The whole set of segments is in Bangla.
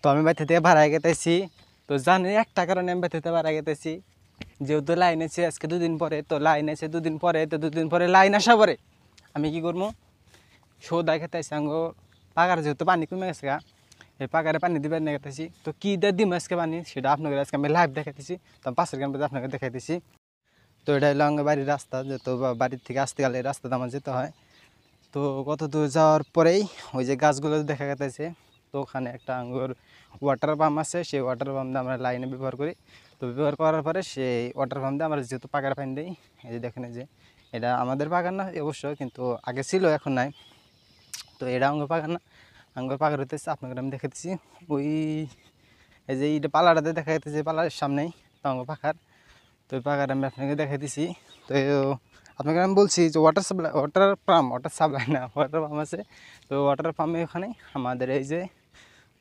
তো আমি বাড়ি থেকে ভাড়া গেতেছি। তো জানি একটা কারণে আমি বাড়ি থেকে ভাড়া গেতেছি, যেহেতু লাইন আছে আজকে 2 দিন পরে, তো লাইন আছে 2 দিন পরে, তো 2 দিন পরে লাইন আসা পরে আমি কী করবো, সৌদা খেতেছি আঙ্গ পাকার, যেহেতু পানি কমে গেছে গা, এই পাকারে পানি দিবার নিয়ে গেতেছি। তো কী দিয়ে দিম আজকে পানি সেটা আপনাকে আজকে আমি লাইভ দেখাইতেছি। তো আমি 5 ঘন্টা আপনাকে দেখাইতেছি। তো এটা হলো আমার বাড়ির রাস্তা, যেহেতু বাড়ির থেকে আসতে গেলে রাস্তাতে আমার যেতে হয়। তো কত দূর যাওয়ার পরেই ওই যে গাছগুলো দেখা গেছে, তো ওখানে একটা আঙ্গুর ওয়াটার পাম্প আছে, সেই ওয়াটার পাম্প দিয়ে আমরা লাইনে ব্যবহার করি। তো ব্যবহার করার পরে সেই ওয়াটার পাম্প দিয়ে আমরা যেহেতু পাকার পানি দিই। এই যে দেখেন, এই যে এটা আমাদের বাগান না অবশ্য, কিন্তু আগে ছিল এখন নাই। তো এটা আঙ্গুর বাগান না, আঙ্গুর পাকার হইতেছে আপনাকে আমি দেখাতেছি। ওই এই যে এইটা পালাটাতে দেখা যাইতেছে, পালার সামনেই তো আঙ্গুর পাখার। তো ওই পাখার আমি আপনাকে দেখাইতেছি। তো আপনাকে আমি বলছি যে ওয়াটার সাপ্লাই, ওয়াটার সাপ্লাই না, ওয়াটার পাম্প আছে। তো ওয়াটার পাম্পে ওখানে আমাদের এই যে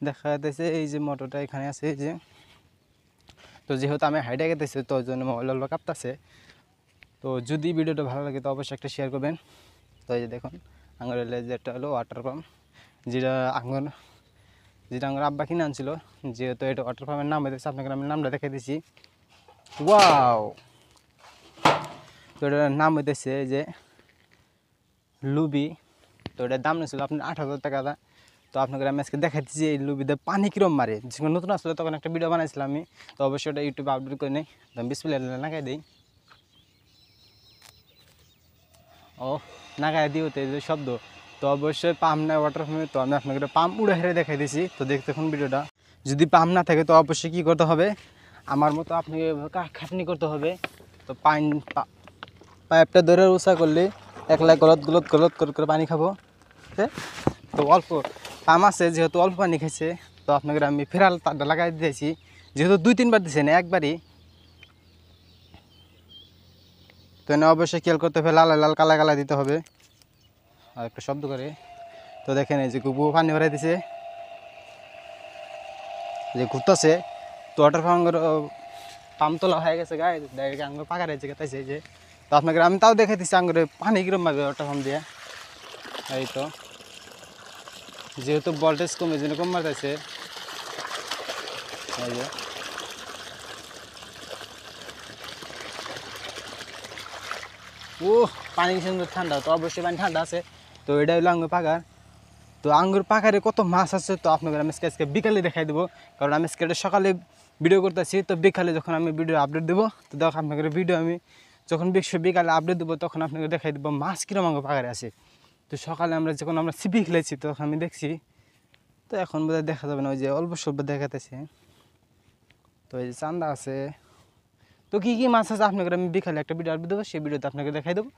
দেখা যাইতেছে, এই যে মোটরটা এখানে আছে, এই যে। তো যেহেতু আমি হাইটে গেতেছি, তো ওই জন্য মোবাইল অল্প কাঁপতেছে। তো যদি ভিডিওটা ভালো লাগে তো অবশ্যই একটা শেয়ার করবেন। তো এই যে দেখুন আঙ্গুরের যেটা হলো ওয়াটার পাম্প, যেটা আঙ্গুর আব্বা কিনে আনছিল। যেহেতু এটা ওয়াটার পাম্পের নাম হইতেছে, আপনাকে আমি নামটা দেখাই দিছি। ওয়াও! তো এটার নাম হইতেছে যে লুবি। তো এটার দাম নিয়েছিল আপনার 8,000 টাকা। তো আপনাকে আমি আজকে দেখাইতেছি এই লুবিতে পানি কীরকম মারে। যখন নতুন আসলে তখন একটা ভিডিও বানাইছিলাম আমি, তো অবশ্যই ওটা ইউটিউবে আপলোড করে নিই। তো আমি বিসমিল্লাহ লাগাই দিই। ও নাগায় দিই হতে যে শব্দ। তো অবশ্যই পাম্প নেয় ওয়াটার পাম্পে, তো আমি আপনাকে পাম্প উড়ে হেরে দেখাই দিয়েছি। তো দেখতে এখন ভিডিওটা, যদি পাম্প না থাকে তো অবশ্যই কী করতে হবে, আমার মতো আপনি খাটনি করতে হবে। তো পাইপটা ধরে উঁচা করলে একলা গলত গলত গলত করে পানি খাবো। তো অল্প পাম্প আছে, যেহেতু অল্প পানি খাইছে, তো আপনাকে আমি ফেরাল তারটা লাগাই দিয়েছি। যেহেতু 2-3 বার দিয়েছে না, একবারই। তো এনে অবশ্যই খেয়াল করতে হবে, লাল লাল কালা কালা দিতে হবে, আর একটা শব্দ করে। তো দেখেন এই যে গুবু পানি ভরাই দিছে, যে ঘুরতেছে। তো ওয়াটার পাম্প তোলা হয়ে গেছে গায়ে, ডাইরেক্ট আঙুর পাকা রয়েছে গেতেছে এই যে। তো আপনাকে আমি তাও দেখাই দিচ্ছি আঙুরে পানি কিরম পাবে ওয়াটার পাম্প দিয়ে। এই তো যেহেতু ভোল্টেজ কমে যেন কম মারতেছে, এই যে ও পানি সুন্দর ঠান্ডা। তো অবশ্যই পানি ঠান্ডা আছে। তো এটা হলো আঙ্গুর পাকার। তো আঙ্গুর পাকারে কত মাছ আছে তো আপনাকে আমি আজকে বিকালে দেখাই দেবো, কারণ আমি আজকে সকালে ভিডিও করতেছি। তো বিকালে যখন আমি ভিডিও আপলোড দেবো, তো দেখো আপনাকে ভিডিও আমি যখন বিকালে আপলোড দেবো তখন আপনাকে দেখাই দেবো মাছ কিরম আঙ্গুর পাকারে আছে। তো সকালে যখন আমরা ছিপি খেলেছি তখন আমি দেখছি। তো এখন বোধহয় দেখা যাবে না, ওই যে অল্প স্বল্প দেখাতেছে। তো এই যে চান্দা আছে। তো কী কী মাছ আছে আপনাকে আমি বিকালে একটা ভিডিও আপলোড দেবো, সেই ভিডিওতে আপনাকে দেখাই দেবো।